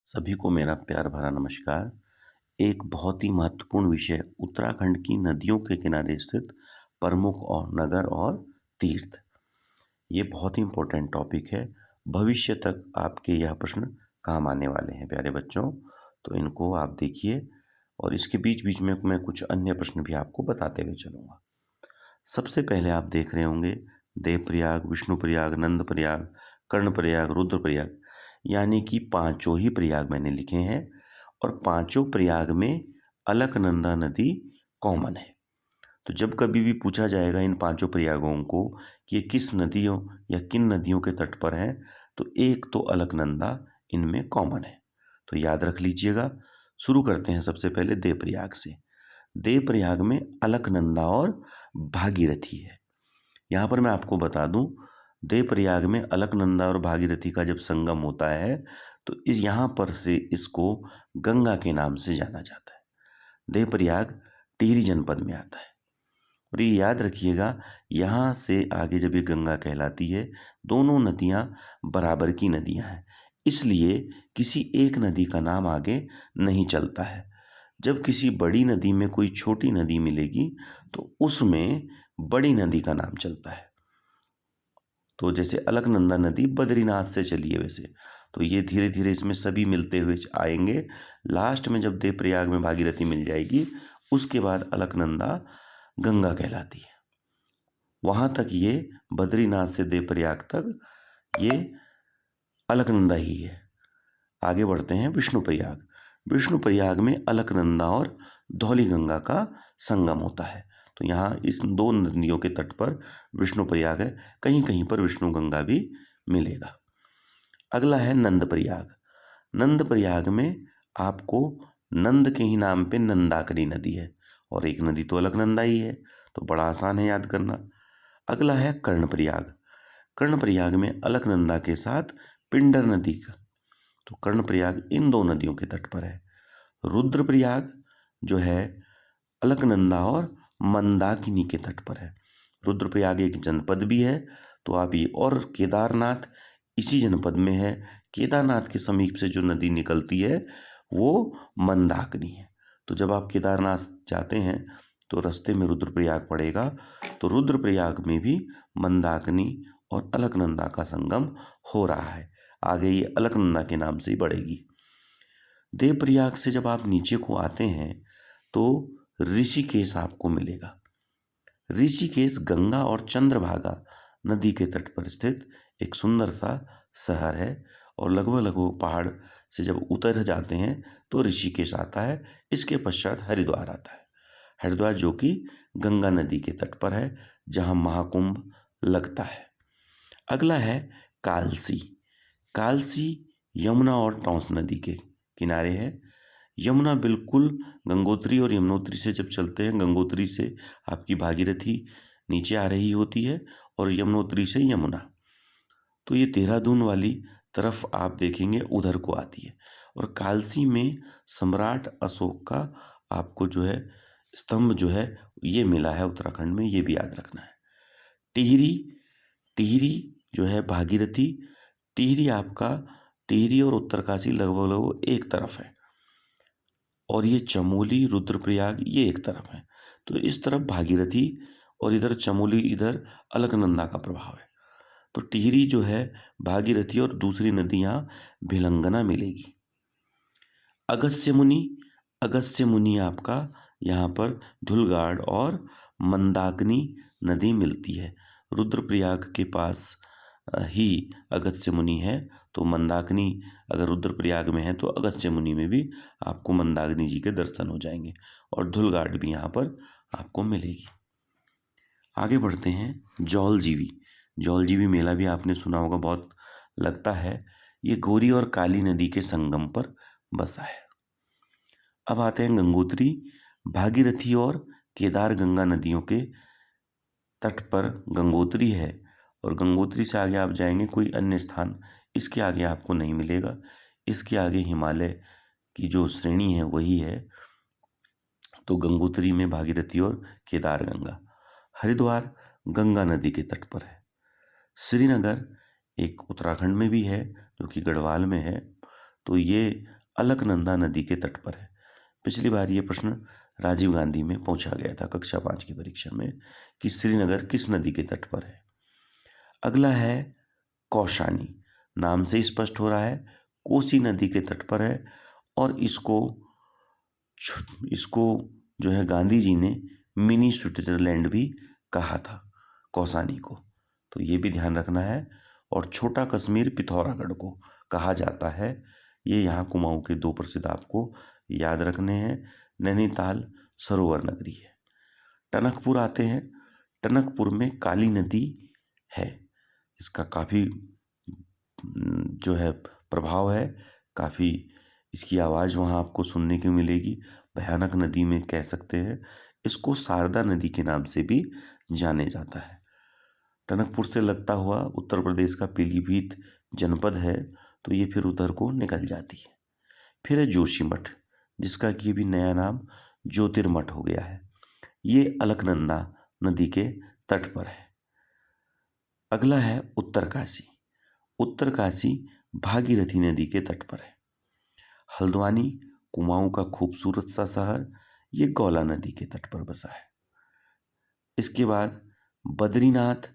सभी को मेरा प्यार भरा नमस्कार। एक बहुत ही महत्वपूर्ण विषय उत्तराखंड की नदियों के किनारे स्थित प्रमुख और नगर और तीर्थ। ये बहुत ही इम्पोर्टेंट टॉपिक है। भविष्य तक आपके यह प्रश्न काम आने वाले हैं प्यारे बच्चों। तो इनको आप देखिए और इसके बीच बीच में मैं कुछ अन्य प्रश्न भी आपको बताते हुए चलूँगा। सबसे पहले आप देख रहे होंगे देवप्रयाग, विष्णुप्रयाग, नंदप्रयाग, कर्णप्रयाग, रुद्रप्रयाग, यानी कि पांचों ही प्रयाग मैंने लिखे हैं और पांचों प्रयाग में अलकनंदा नदी कॉमन है। तो जब कभी भी पूछा जाएगा इन पांचों प्रयागों को कि ये किस नदियों या किन नदियों के तट पर हैं, तो एक तो अलकनंदा इनमें कॉमन है। तो याद रख लीजिएगा। शुरू करते हैं सबसे पहले देवप्रयाग से। देवप्रयाग में अलकनंदा और भागीरथी है। यहाँ पर मैं आपको बता दूं, देवप्रयाग में अलकनंदा और भागीरथी का जब संगम होता है तो इस यहाँ पर से इसको गंगा के नाम से जाना जाता है। देवप्रयाग टिहरी जनपद में आता है और ये याद रखिएगा, यहाँ से आगे जब ये गंगा कहलाती है, दोनों नदियाँ बराबर की नदियाँ हैं, इसलिए किसी एक नदी का नाम आगे नहीं चलता है। जब किसी बड़ी नदी में कोई छोटी नदी मिलेगी तो उसमें बड़ी नदी का नाम चलता है। तो जैसे अलकनंदा नदी बद्रीनाथ से चली है वैसे, तो ये धीरे धीरे इसमें सभी मिलते हुए आएंगे। लास्ट में जब देवप्रयाग में भागीरथी मिल जाएगी, उसके बाद अलकनंदा गंगा कहलाती है। वहाँ तक ये बद्रीनाथ से देवप्रयाग तक ये अलकनंदा ही है। आगे बढ़ते हैं विष्णुप्रयाग। विष्णुप्रयाग में अलकनंदा और धौलीगंगा का संगम होता है। तो यहाँ इस दो नदियों के तट पर विष्णुप्रयाग है, कहीं कहीं पर विष्णु गंगा भी मिलेगा। अगला है नंदप्रयाग। नंदप्रयाग में आपको नंद के ही नाम पे नंदाकिनी नदी है और एक नदी तो अलकनंदा ही है, तो बड़ा आसान है याद करना। अगला है कर्णप्रयाग। कर्णप्रयाग में अलकनंदा के साथ पिंडर नदी का, तो कर्णप्रयाग इन दो नदियों के तट पर है। रुद्रप्रयाग जो है अलकनंदा और मंदाकिनी के तट पर है। रुद्रप्रयाग एक जनपद भी है, तो आप ये, और केदारनाथ इसी जनपद में है। केदारनाथ के समीप से जो नदी निकलती है वो मंदाकिनी है। तो जब आप केदारनाथ जाते हैं तो रास्ते में रुद्रप्रयाग पड़ेगा, तो रुद्रप्रयाग में भी मंदाकिनी और अलकनंदा का संगम हो रहा है। आगे ये अलकनंदा के नाम से ही बढ़ेगी। देवप्रयाग से जब आप नीचे को आते हैं तो ऋषिकेश आपको मिलेगा। ऋषिकेश गंगा और चंद्रभागा नदी के तट पर स्थित एक सुंदर सा शहर है और लगभग लगभग पहाड़ से जब उतर जाते हैं तो ऋषिकेश आता है। इसके पश्चात हरिद्वार आता है। हरिद्वार जो कि गंगा नदी के तट पर है, जहाँ महाकुंभ लगता है। अगला है कालसी। कालसी यमुना और टॉन्स नदी के किनारे है। यमुना बिल्कुल गंगोत्री और यमुनोत्री से जब चलते हैं, गंगोत्री से आपकी भागीरथी नीचे आ रही होती है और यमुनोत्री से यमुना, तो ये देहरादून वाली तरफ आप देखेंगे उधर को आती है। और कालसी में सम्राट अशोक का आपको जो है स्तंभ जो है ये मिला है उत्तराखंड में, ये भी याद रखना है। टिहरी, टिहरी जो है भागीरथी, टिहरी आपका, टिहरी और उत्तरकाशी लगभग लगभग एक तरफ है और ये चमोली रुद्रप्रयाग ये एक तरफ है। तो इस तरफ भागीरथी और इधर चमोली, इधर अलकनंदा का प्रभाव है। तो टिहरी जो है भागीरथी और दूसरी नदी यहाँ भिलंगना मिलेगी। अगस्त्य मुनि, अगस्त्य मुनि आपका यहाँ पर धुलगाड़ और मंदाकिनी नदी मिलती है। रुद्रप्रयाग के पास ही अगस्त्य मुनि है, तो मंदाकिनी अगर रुद्रप्रयाग में है तो अगस्त्य मुनि में भी आपको मंदाकिनी जी के दर्शन हो जाएंगे और धुलगाड़ भी यहाँ पर आपको मिलेगी। आगे बढ़ते हैं जौलजीबी। जौलजीबी मेला भी आपने सुना होगा, बहुत लगता है। ये गोरी और काली नदी के संगम पर बसा है। अब आते हैं गंगोत्री। भागीरथी और केदार गंगा नदियों के तट पर गंगोत्री है और गंगोत्री से आगे आप जाएंगे कोई अन्य स्थान इसके आगे आपको नहीं मिलेगा। इसके आगे हिमालय की जो श्रेणी है वही है। तो गंगोत्री में भागीरथी और केदार गंगा। हरिद्वार गंगा नदी के तट पर है। श्रीनगर एक उत्तराखंड में भी है जो कि गढ़वाल में है, तो ये अलकनंदा नदी के तट पर है। पिछली बार ये प्रश्न राजीव गांधी में पूछा गया था कक्षा 5 की परीक्षा में कि श्रीनगर किस नदी के तट पर है। अगला है कौशानी। नाम से ही स्पष्ट हो रहा है कोसी नदी के तट पर है और इसको जो है गांधी जी ने मिनी स्विट्जरलैंड भी कहा था कौसानी को, तो ये भी ध्यान रखना है। और छोटा कश्मीर पिथौरागढ़ को कहा जाता है। ये यहाँ कुमाऊं के 2 प्रसिद्ध आपको याद रखने हैं। नैनीताल सरोवर नगरी है। टनकपुर आते हैं। टनकपुर में काली नदी है। इसका काफ़ी जो है प्रभाव है, काफ़ी इसकी आवाज़ वहाँ आपको सुनने को मिलेगी। भयानक नदी में कह सकते हैं। इसको शारदा नदी के नाम से भी जाने जाता है। टनकपुर से लगता हुआ उत्तर प्रदेश का पीलीभीत जनपद है, तो ये फिर उधर को निकल जाती है। फिर है जोशीमठ, जिसका कि भी नया नाम ज्योतिर्मठ हो गया है। ये अलकनंदा नदी के तट पर है। अगला है उत्तरकाशी। उत्तरकाशी भागीरथी नदी के तट पर है। हल्द्वानी कुमाऊं का खूबसूरत सा शहर, ये गौला नदी के तट पर बसा है। इसके बाद बद्रीनाथ।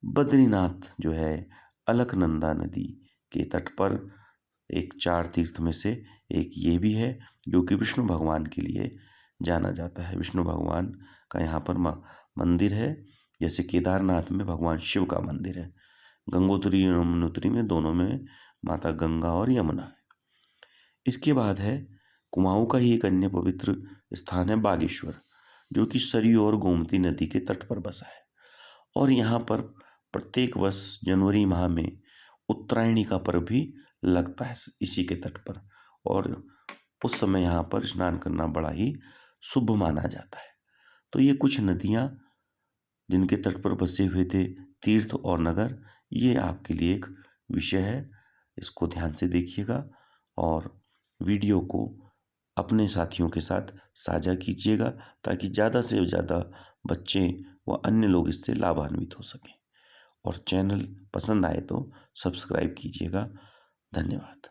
बद्रीनाथ जो है अलकनंदा नदी के तट पर एक 4 तीर्थ में से एक ये भी है, जो कि विष्णु भगवान के लिए जाना जाता है। विष्णु भगवान का यहाँ पर मंदिर है। जैसे केदारनाथ में भगवान शिव का मंदिर है, गंगोत्री और यमुनोत्री में, दोनों में माता गंगा और यमुना है। इसके बाद है कुमाऊं का ही एक अन्य पवित्र स्थान है बागेश्वर, जो कि सरयू और गोमती नदी के तट पर बसा है। और यहाँ पर प्रत्येक वर्ष जनवरी माह में उत्तरायणी का पर्व भी लगता है इसी के तट पर, और उस समय यहाँ पर स्नान करना बड़ा ही शुभ माना जाता है। तो ये कुछ नदियाँ जिनके तट पर बसे हुए थे तीर्थ और नगर, ये आपके लिए एक विषय है। इसको ध्यान से देखिएगा और वीडियो को अपने साथियों के साथ साझा कीजिएगा, ताकि ज़्यादा से ज़्यादा बच्चे व अन्य लोग इससे लाभान्वित हो सकें। और चैनल पसंद आए तो सब्सक्राइब कीजिएगा। धन्यवाद।